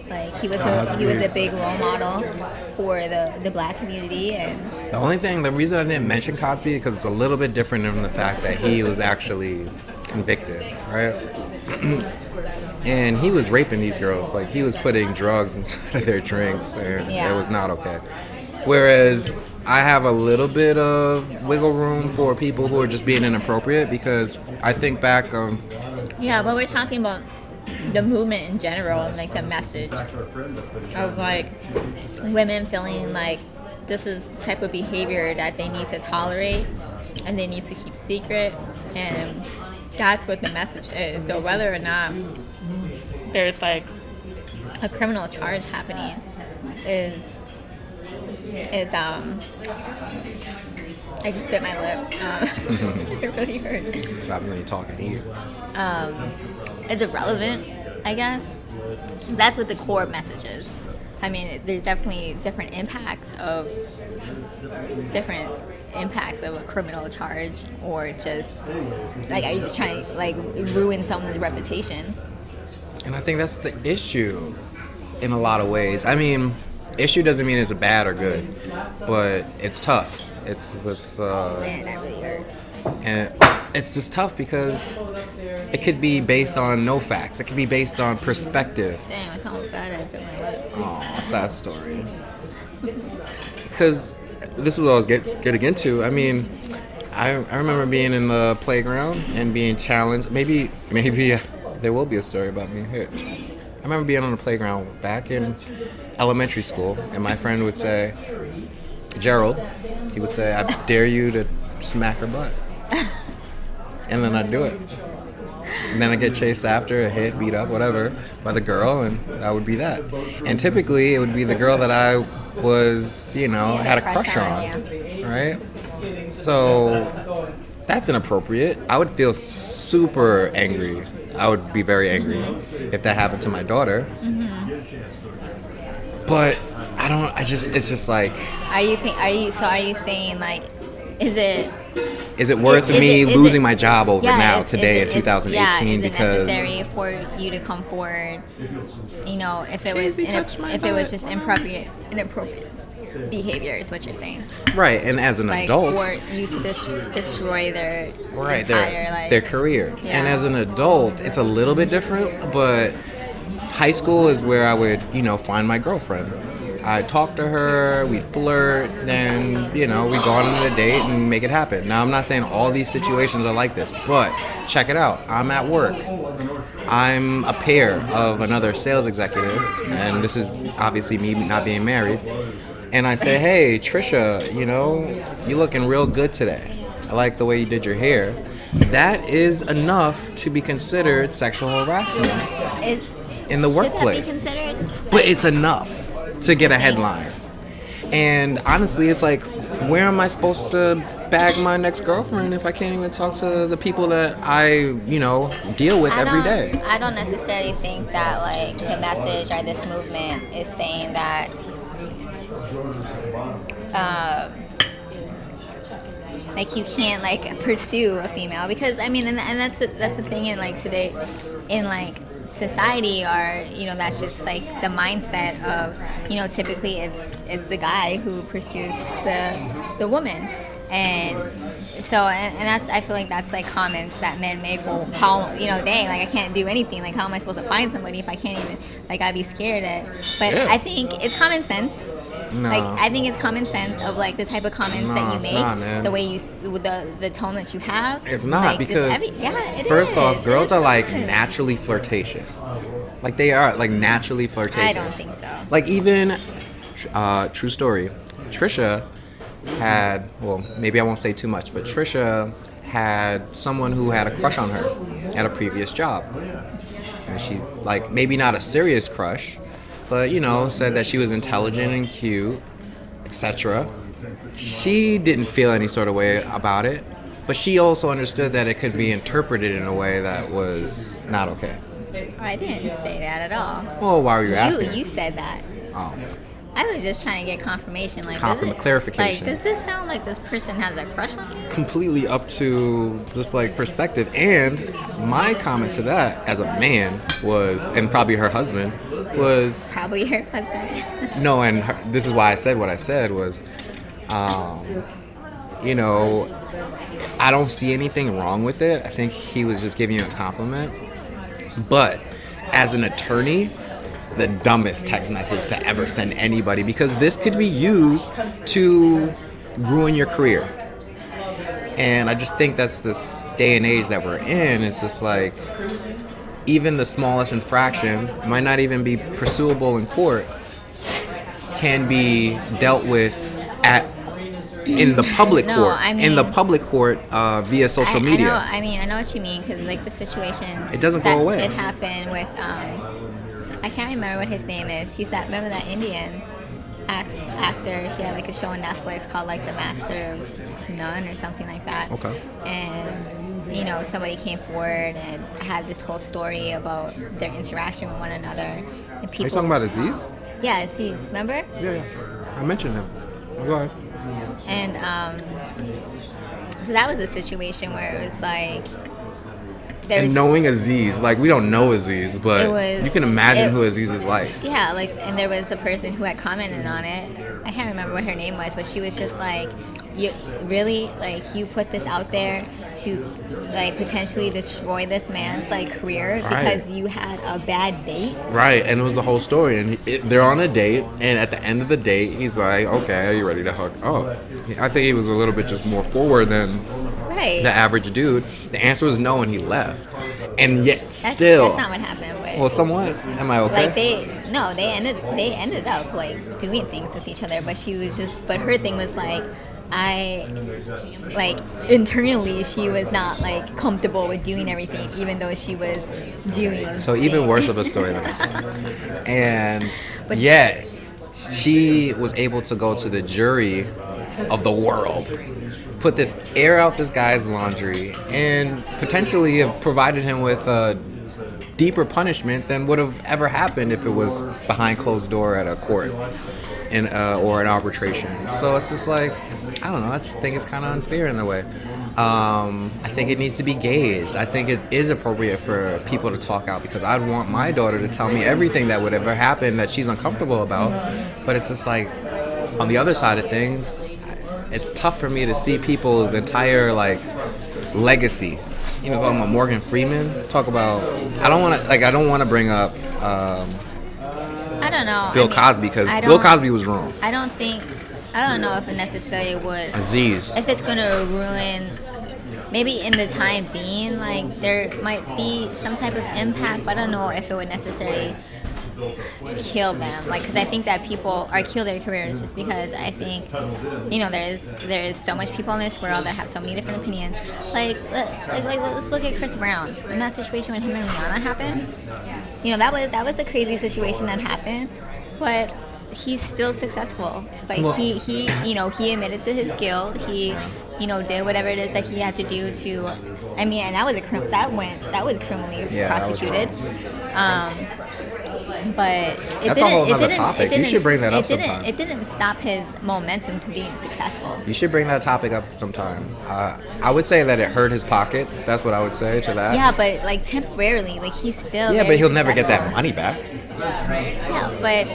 C: like he was a big role model for the black community. And
B: the reason I didn't mention Cosby because it's a little bit different from the fact that he was actually convicted, right? And he was raping these girls, like he was putting drugs inside of their drinks, and it was not okay. Whereas I have a little bit of wiggle room for people who are just being inappropriate, because I think back but
C: we're talking about the movement in general, and like the message of like women feeling like this is the type of behavior that they need to tolerate and they need to keep secret, and that's what the message is. So whether or not there's like a criminal charge happening is I just bit my lip. It really hurt.
B: It's what happens when you talk and eat.
C: It's irrelevant, I guess. That's what the core message is. I mean, there's definitely different impacts of a criminal charge, or just like, are you just trying to like ruin someone's reputation?
B: And I think that's the issue in a lot of ways. I mean, issue doesn't mean it's bad or good, but it's tough.
C: Man, that really hurt.
B: And it's just tough because it could be based on no facts. It could be based on perspective.
C: Damn, I felt bad. I bit my lip.
B: Oh, sad story. Because this is what I was getting into. I mean, I remember being in the playground and being challenged. Maybe there will be a story about me here. I remember being on the playground back in elementary school, and my friend would say, Gerald, he would say, I dare you to smack her butt. And then I'd do it. And then I'd get chased after, hit, beat up, whatever, by the girl, and that would be that. And typically, it would be the girl that I was, had a crush on, right? So that's inappropriate. I would feel super angry. I would be very angry if that happened to my daughter. Mm-hmm. But it's just like. Are you
C: saying like, is
B: it worth me losing my job over now today in 2018
C: because it's necessary for you to come forward? If it was just inappropriate behavior is what you're saying,
B: right? And as an adult,
C: for you to destroy their
B: their career. Yeah. And as an adult, it's a little bit different, but high school is where I would find my girlfriend, I talk to her, we flirt, then, we go on a date and make it happen. Now, I'm not saying all these situations are like this, but check it out. I'm at work. I'm a pair of another sales executive, and this is obviously me not being married. And I say, hey, Trisha, you looking real good today. I like the way you did your hair. That is enough to be considered sexual harassment in the workplace.
C: Should that be considered?
B: But it's enough to get a headline. And honestly, it's like, where am I supposed to bag my next girlfriend if I can't even talk to the people that I, deal with every day?
C: I don't necessarily think that like the message or this movement is saying that like you can't like pursue a female, because I mean, and that's the thing in like today in like society, or that's just like the mindset of typically it's the guy who pursues the woman, and so and that's, I feel like that's like comments that men make. Well, how dang, like I can't do anything, like how am I supposed to find somebody if I can't even, like I'd be scared at. But yeah. I think it's common sense.
B: No.
C: Like I think it's common sense of like the type of comments that you make,
B: not,
C: the way you, the tone that you have.
B: It's not,
C: like,
B: because
C: it
B: first
C: is.
B: off, girls are like naturally flirtatious. Like they are like naturally flirtatious.
C: I don't think so.
B: Like even, true story, Trisha had, well, maybe I won't say too much, but Trisha had someone who had a crush on her at a previous job, and she, like, maybe not a serious crush, but said that she was intelligent and cute, etc. She didn't feel any sort of way about it, but she also understood that it could be interpreted in a way that was not okay.
C: I didn't say that at all.
B: Well, why were you asking?
C: You said that.
B: Oh.
C: I was just trying to get confirmation. Like,
B: clarification.
C: Like, does this sound like this person has a crush on you?
B: Completely up to just like perspective. And my comment to that as a man was, and probably her husband was.
C: Probably her husband.
B: No, and this is why I said what I said was, I don't see anything wrong with it. I think he was just giving you a compliment. But as an attorney, the dumbest text message to ever send anybody, because this could be used to ruin your career. And I just think that's this day and age that we're in. It's just like, even the smallest infraction might not even be pursuable in court, can be dealt with in the public court. I mean, in the public court via social media.
C: I know what you mean, because like the situation,
B: it doesn't go away.
C: It happened with I can't remember what his name is. Remember that Indian actor? He had like a show on Netflix called like The Master of None or something like that. Okay. And somebody came forward and had this whole story about their interaction with one another. And people.
B: Are you talking about Aziz?
C: Yeah, Aziz. Remember?
B: Yeah. I mentioned him. Go ahead.
C: And so that was a situation where it was like.
B: And knowing Aziz, like we don't know Aziz, but you can imagine who Aziz is like.
C: Yeah, like, and there was a person who had commented on it. I can't remember what her name was, but she was just like, "You really, like, you put this out there to like potentially destroy this man's like career because you had a bad date." Right,
B: and it was the whole story, and they're on a date, and at the end of the date, he's like, "Okay, are you ready to hug?" Oh, I think he was a little bit just more forward than. The average dude. The answer was no, and he left. And yet still,
C: that's not what happened. But
B: well, somewhat. Am I okay?
C: Like they ended up like doing things with each other. But she was but her thing was like, internally she was not like comfortable with doing everything, even though she was doing.
B: So even worse of a story than that. And yet she was able to go to the jury of the world. Put this, air out this guy's laundry, and potentially have provided him with a deeper punishment than would have ever happened if it was behind closed door at a court or an arbitration. So it's just like, I don't know, I just think it's kind of unfair in a way. I think it needs to be gauged. I think it is appropriate for people to talk out, because I'd want my daughter to tell me everything that would ever happen that she's uncomfortable about. But it's just like, on the other side of things, it's tough for me to see people's entire like legacy. Talking about Morgan Freeman. Talk about, I don't want to bring up
C: I don't know.
B: Bill Cosby, because
C: I
B: Bill
C: don't-
B: Cosby was wrong.
C: I don't know if it necessarily would.
B: Aziz.
C: If it's gonna ruin, maybe in the time being, like there might be some type of impact, but I don't know if it would necessarily kill them. Like, because I think that people are kill their careers just because I think, there's so much people in this world that have so many different opinions. Like let's look at Chris Brown in that situation when him and Rihanna happened. That was a crazy situation that happened, but he's still successful. Like he admitted to his guilt. He did whatever it is that he had to do to. I mean, and that was criminally prosecuted. But
B: That's a whole other topic. You should bring that up sometime.
C: It didn't stop his momentum to being successful.
B: You should bring that topic up sometime. I would say that it hurt his pockets. That's what I would say to that.
C: Yeah, but like temporarily, like he's still.
B: Yeah,
C: very
B: but he'll never get that
C: successful.
B: money back.
C: Yeah, but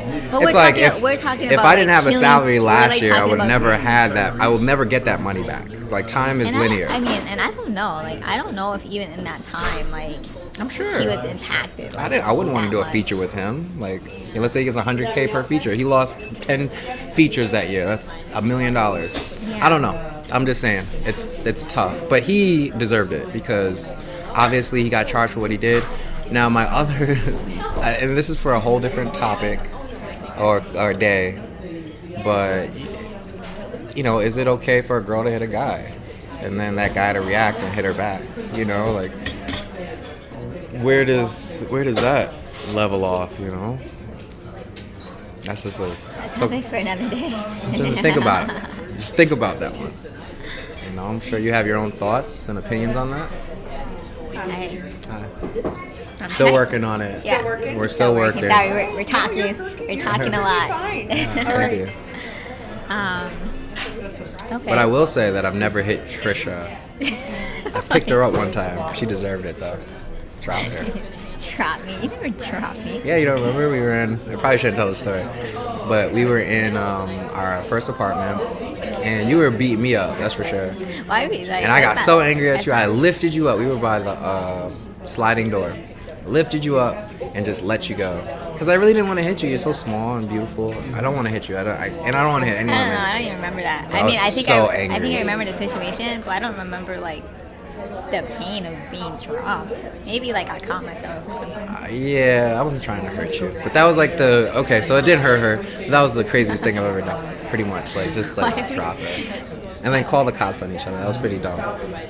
B: It's like
C: we're talking
B: if
C: about
B: I didn't have a
C: killing-
B: salary
C: we're,
B: last
C: like,
B: year, I
C: talking
B: would
C: about-
B: never had that. I will never get that money back. Like time is
C: And
B: linear.
C: I don't know. Like I don't know if even in that time, like
B: I'm sure
C: he was impacted.
B: I wouldn't want to do a
C: that
B: feature
C: much.
B: with him. Like, let's say he gets $100K per feature. He lost 10 features that year. That's $1 million.
C: Yeah.
B: I don't know. I'm just saying it's tough, but he deserved it because obviously he got charged for what he did. Now my other, and this is for a whole different topic or day, but is it okay for a girl to hit a guy, and then that guy to react and hit her back? Like. Where does that level off? That's just
C: Topic for another day.
B: something to think about. Just think about that one. I'm sure you have your own thoughts and opinions on that.
C: I'm
B: Still
C: okay.
B: working on it.
C: Yeah.
B: We're still working.
C: Sorry, we're talking. We're talking a lot.
B: Thank you.
C: Okay.
B: But I will say that I've never hit Trisha. I picked her up one time. She deserved it though. Dropped her.
C: Drop me. You never drop me.
B: Yeah, you don't remember? We were in, I probably shouldn't tell the story, but we were in our first apartment, and you were beating me up, that's for sure.
C: Why be like?
B: And I got
C: that's
B: so
C: not-
B: angry at
C: that's
B: you, I
C: not-
B: lifted you up. We were by the sliding door. Lifted you up and just let you go. Because I really didn't want to hit you. You're so small and beautiful. I don't want to hit you. And I don't want to hit
C: I
B: anyone.
C: don't know. I don't even remember that.
B: I
C: I mean,
B: was
C: I think
B: so
C: I
B: angry.
C: think I remember the situation, but I don't remember like the pain of being dropped. Maybe like I caught myself or something.
B: Yeah, I wasn't trying to hurt you. But that was like okay, so it didn't hurt her. That was the craziest thing I've ever done. Pretty much. Like, just like
C: Why?
B: drop her. And then call the cops on each other. That was pretty dumb.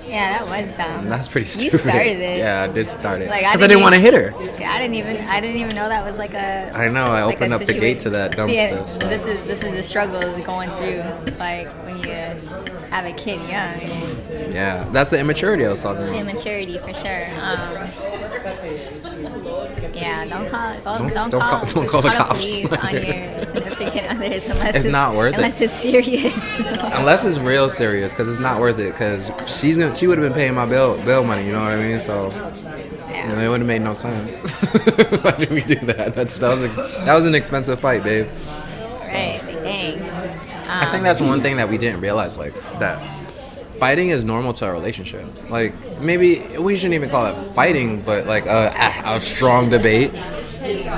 C: Yeah, that was dumb.
B: That's pretty
C: You
B: stupid.
C: started it.
B: Yeah, I did start it.
C: Like,
B: Because I didn't want to hit her.
C: I didn't even know that was like a.
B: I know, I
C: like
B: opened
C: a
B: up the gate to that
C: See,
B: dumpster. So.
C: This is the struggles going through like when you have a kid young.
B: Yeah, that's the immaturity I was talking about.
C: Immaturity for sure. Yeah, don't call
B: the
C: the
B: cops.
C: police on your significant others unless
B: It's not worth it.
C: unless it's serious.
B: Unless it's real serious, because it's not worth it. Because she would have been paying my bail money. You know what I mean? So it wouldn't have made no sense. Why did we do that? That was an expensive fight, babe.
C: Right, like, dang.
B: I think that's one thing that we didn't realize, like that fighting is normal to our relationship. Like maybe we shouldn't even call it fighting, but like a strong debate,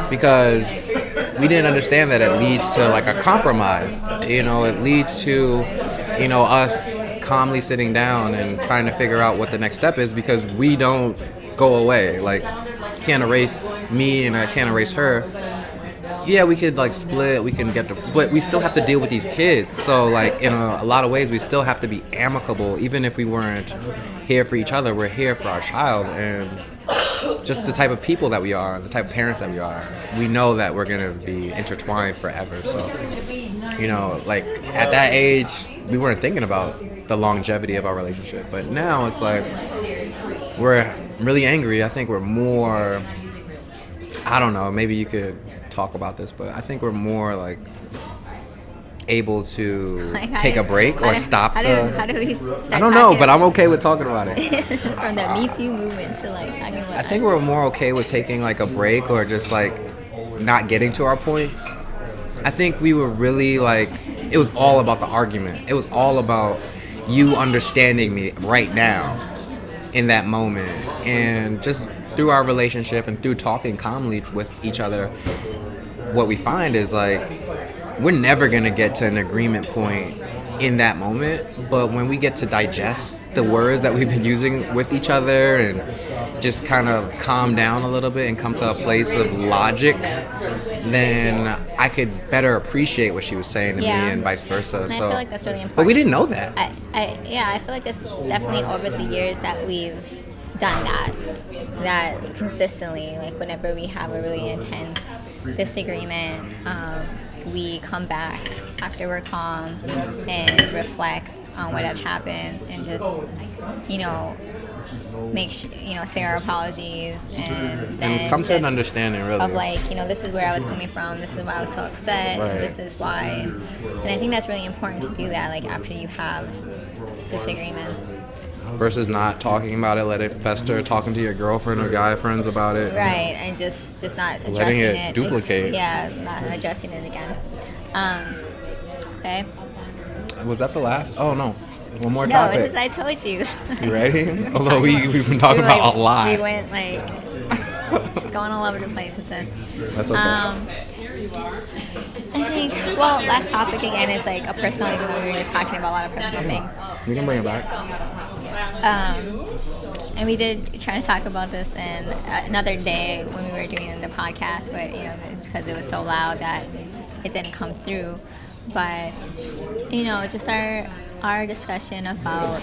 B: because we didn't understand that it leads to like a compromise. It leads to us calmly sitting down and trying to figure out what the next step is, because we don't go away. Like, you can't erase me and I can't erase her. Yeah, we could like split, we can but we still have to deal with these kids. So like in a lot of ways, we still have to be amicable, even if we weren't here for each other. We're here for our child, and just the type of people that we are, the type of parents that we are, we know that we're gonna be intertwined forever. So, like at that age, we weren't thinking about the longevity of our relationship. But now it's like we're really angry. I think we're more, I don't know, maybe you could talk about this, but I think we're more like able to take a break or stop
C: how do we start
B: I don't know,
C: talking
B: but I'm okay with talking about it.
C: from the Me Too movement to like talking about
B: I think we're more okay with taking like a break or just like not getting to our points. I think we were really like, it was all about the argument. It was all about you understanding me right now in that moment, and just through our relationship and through talking calmly with each other, what we find is like we're never gonna get to an agreement point in that moment, but when we get to digest the words that we've been using with each other and just kind of calm down a little bit and come to a place of logic, then I could better appreciate what she was saying to me and vice versa.
C: And I
B: So,
C: feel like that's really important.
B: but we didn't know that.
C: I feel like it's definitely over the years that we've done that consistently. Like whenever we have a really intense disagreement, we come back after we're calm and reflect on what had happened and just, say our apologies and then
B: come to an understanding, really.
C: of like, this is where I was coming from, this is why I was so upset,
B: Right.
C: this is why. And I think that's really important to do that, like after you have disagreements.
B: Versus not talking about it, let it fester, talking to your girlfriend or guy friends about it.
C: Right, and just not addressing
B: Letting it
C: it.
B: duplicate.
C: Not addressing it again. Okay.
B: Was that the last? Oh, no. One more
C: No,
B: topic.
C: as I told you.
B: You ready? Although we've been talking about a lot.
C: We went just going all over the place with this.
B: That's okay.
C: I think, last topic again is like a personal, even though we were just talking about a lot of personal things.
B: You can bring it back.
C: And we did try to talk about this in another day when we were doing the podcast, but it's because it was so loud that it didn't come through. But just our discussion about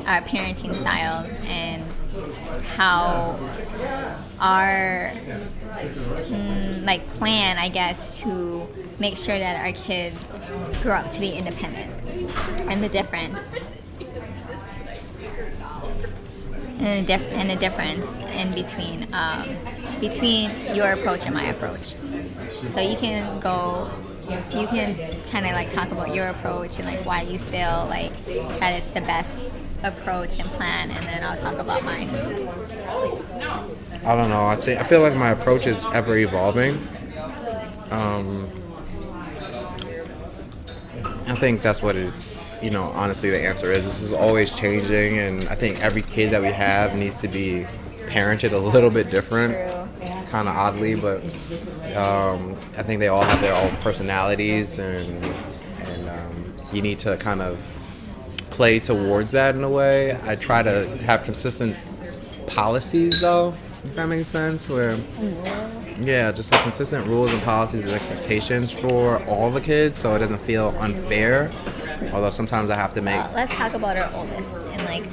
C: our parenting styles and how our plan, I guess, to make sure that our kids grow up to be independent, and the difference. And the difference in between your approach and my approach. So you can kind of like talk about your approach and like why you feel like that it's the best approach and plan, and then I'll talk about mine.
B: I don't know. I feel like my approach is ever evolving. I think that's what it. Honestly, the answer is this is always changing, and I think every kid that we have needs to be parented a little bit different, kind of oddly, but I think they all have their own personalities, and you need to kind of play towards that in a way. I try to have consistent policies, though, if that makes sense, where just like consistent rules and policies and expectations for all the kids, so it doesn't feel unfair. Although sometimes I have to make.
C: Let's talk about our oldest and like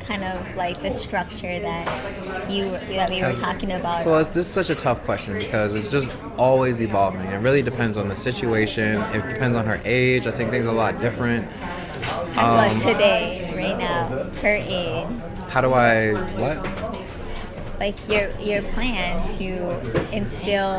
C: kind of like the structure that we were talking about.
B: So this is such a tough question because it's just always evolving. It really depends on the situation. It depends on her age. I think things are a lot different.
C: Talk about today, right now, her age.
B: How do I what?
C: Like your plan to instill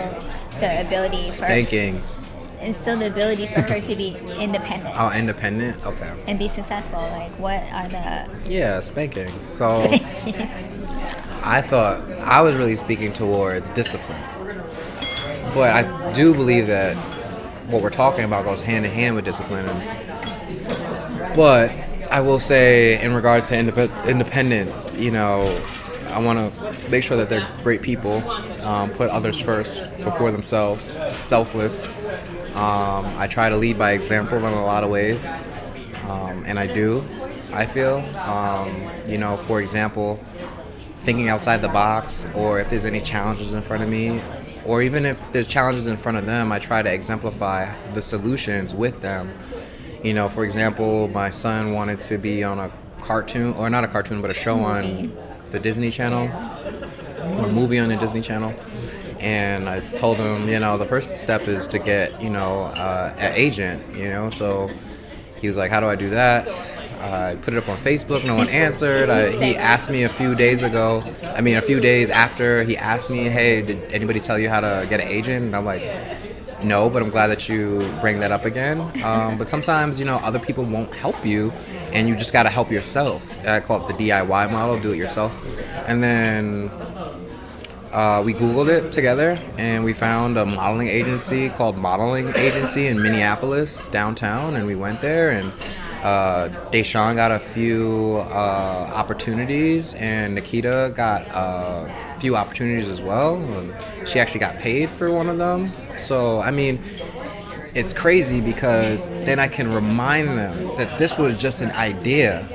C: the ability
B: Spankings.
C: Instill the ability for her to be independent.
B: Oh, independent? Okay.
C: And be successful. Like, what are the...
B: Yeah, spankings. So,
C: spankings?
B: I thought I was really speaking towards discipline. But I do believe that what we're talking about goes hand in hand with discipline. But I will say, in regards to independence, I want to make sure that they're great people, put others first before themselves, selfless. I try to lead by example in a lot of ways, and I do, I feel. For example, thinking outside the box, or if there's any challenges in front of me, or even if there's challenges in front of them, I try to exemplify the solutions with them. For example, my son wanted to be on a cartoon, or not a cartoon, but a show on the Disney Channel, or a movie on the Disney Channel. And I told him, the first step is to get, an agent, So he was like, how do I do that? I put it up on Facebook. No one answered. He asked me a few days after, he asked me, hey, did anybody tell you how to get an agent? And I'm like, no, but I'm glad that you bring that up again. But sometimes, other people won't help you, and you just got to help yourself. I call it the DIY model, do it yourself. And then we Googled it together, and we found a modeling agency called Modeling Agency in Minneapolis, downtown, and we went there, and Deshaun got a few opportunities, and Nikita got few opportunities as well. And she actually got paid for one of them. So, I mean, it's crazy because then I can remind them that this was just an idea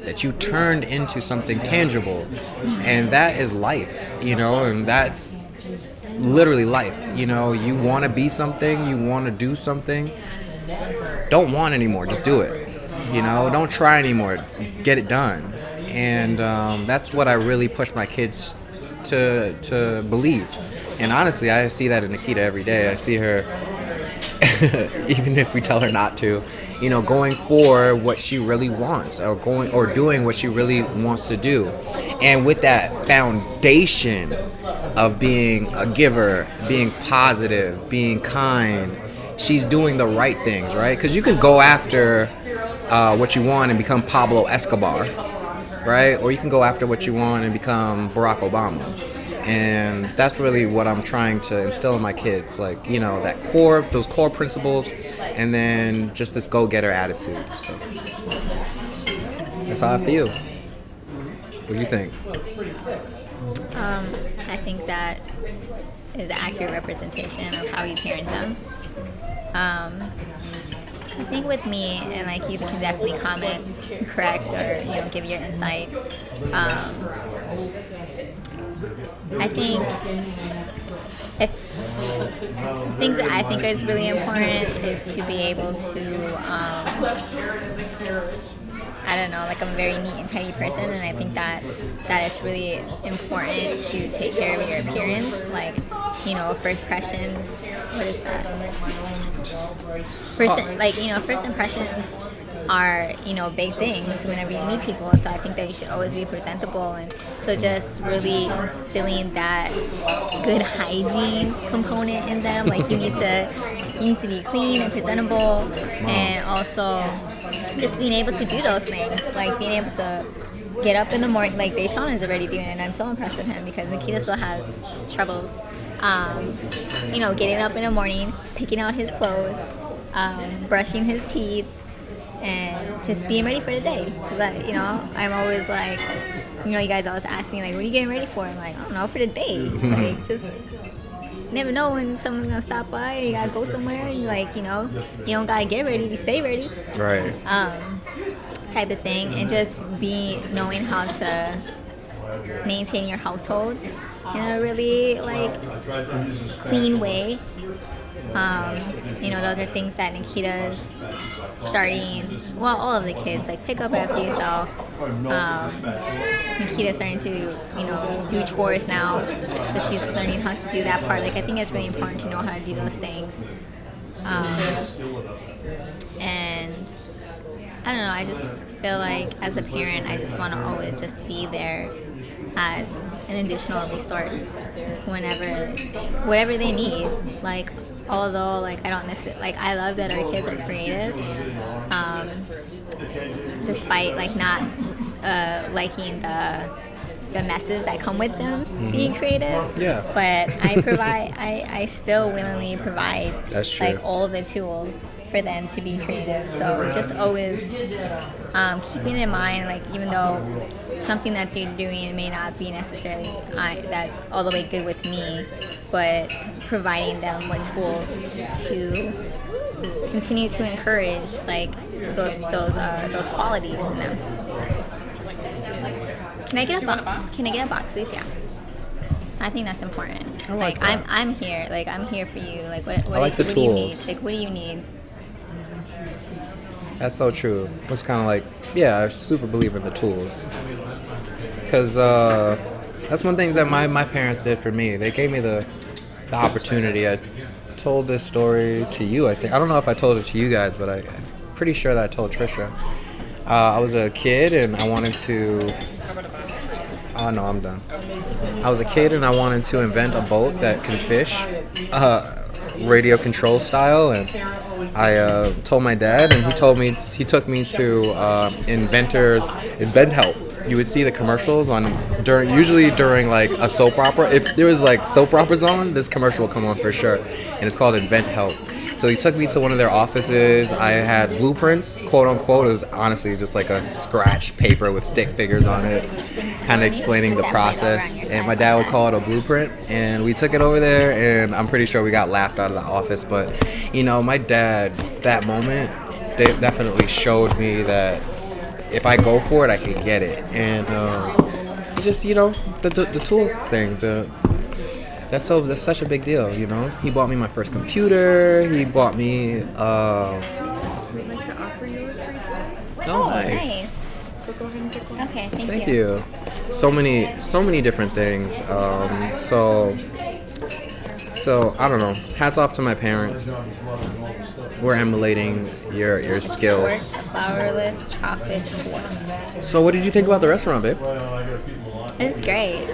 B: that you turned into something tangible. And that is life, and that's literally life. You want to be something, you want to do something. Don't want anymore, just do it. Don't try anymore, get it done. And that's what I really push my kids to believe. And honestly, I see that in Nikita every day. I see her, even if we tell her not to, going for what she really wants, or doing what she really wants to do. And with that foundation of being a giver, being positive, being kind, she's doing the right things, right? Because you can go after what you want and become Pablo Escobar, right? Or you can go after what you want and become Barack Obama. And that's really what I'm trying to instill in my kids, like, those core principles, and then just this go-getter attitude. So that's how I feel. What do you think?
C: I think that is an accurate representation of how you parent them. I think with me, and like you can definitely comment, correct, or give your insight. I think it's things that I think is really important is to be able to I don't know, like I'm a very neat and tidy person, and I think that it's really important to take care of your appearance, like, first impressions. What is that? First impressions are, big things whenever you meet people. So I think that you should always be presentable, and so just really instilling that good hygiene component in them. Like you need to be clean and presentable, and also just being able to do those things, like being able to get up in the morning, like Deshaun is already doing it, and I'm so impressed with him because Nikita still has troubles. Getting up in the morning, picking out his clothes, brushing his teeth, and just being ready for the day. Because I'm always like, you guys always ask me like, what are you getting ready for? I'm like, I don't know, for the day. Like, just never know when someone's gonna stop by. Or you gotta go somewhere. And you don't gotta get ready. You stay ready.
B: Right.
C: Type of thing, and just knowing how to maintain your household in a really clean way. Those are things that Nikita's starting. Well, all of the kids pick up after yourself. Nikita's starting to do chores now, so she's learning how to do that part. I think it's really important to know how to do those things. And I don't know. I just feel like as a parent, I just want to always just be there as an additional resource whatever they need. Although I don't necessarily I love that our kids are creative, despite not liking the messes that come with them being creative.
B: Yeah.
C: But I still willingly provide all the tools for them to be creative. So just always keeping in mind, even though something that they're doing may not be necessarily that's all the way good with me, but providing them with tools to continue to encourage those qualities in them. Can I get a box, please? Yeah. I think that's important.
B: I like that.
C: I'm here. I'm here for you. What
B: the
C: do you need?
B: tools.
C: What do you need?
B: That's so true. It's kind of I super believe in the tools. Because that's one thing that my parents did for me. They gave me the opportunity. I told this story to you, I think. I don't know if I told it to you guys, but I'm pretty sure that I told Trisha. I was a kid and I wanted to... Oh, no, I'm done. I was a kid and I wanted to invent a boat that can fish, radio control style, and I told my dad, and he took me to Invent Help. You would see the commercials usually during a soap opera. If there was soap operas on, this commercial will come on for sure, and it's called Invent Help. So he took me to one of their offices. I had blueprints, quote unquote. It was honestly just like a scratch paper with stick figures on it, kind of explaining the process. And my dad would call it a blueprint. And we took it over there, and I'm pretty sure we got laughed out of the office. But, you know, my dad, that moment, they definitely showed me that if I go for it, I can get it. And just, you know, the tools thing, that's such a big deal, you know. He bought me my first computer. He bought me.
A: We'd like to offer you a free dessert.
B: Oh, nice.
A: So go ahead and pick one.
C: Okay,
B: Thank you. So many different things. So I don't know. Hats off to my parents. We're emulating your skills.
C: Flourless chocolate torte.
B: So what did you think about the restaurant, babe?
C: It's great.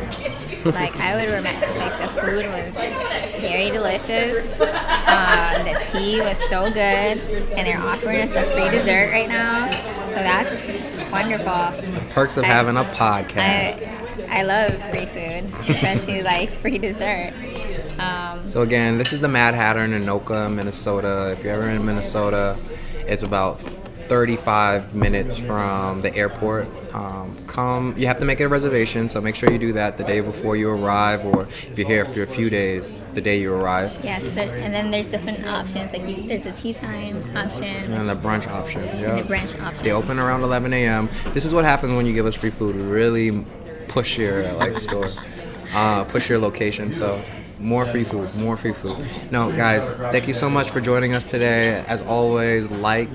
C: Like, I would remember, like, the food was very delicious. The tea was so good, and they're offering us a free dessert right now. So that's wonderful.
B: Perks of having a podcast.
C: I love free food, especially like free dessert.
B: So again, this is the Mad Hatter in Anoka, Minnesota. If you're ever in Minnesota, it's about 35 minutes from the airport. You have to make a reservation, so make sure you do that the day before you arrive, or if you're here for a few days, the day you arrive.
C: Yes, and then there's different options. Like there's the tea time option.
B: And the brunch option. Yeah.
C: And the brunch option.
B: They open around 11 a.m. This is what happens when you give us free food. We really push your store, push your location. So more free food, more free food. No, guys, thank you so much for joining us today. As always, like,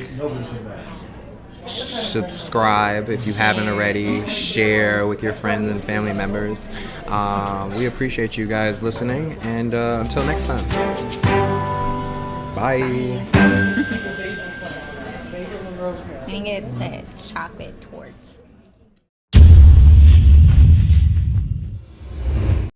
B: subscribe if you haven't already, share with your friends and family members. We appreciate you guys listening, and until next time, bye.
C: I'm gonna get the chocolate torte.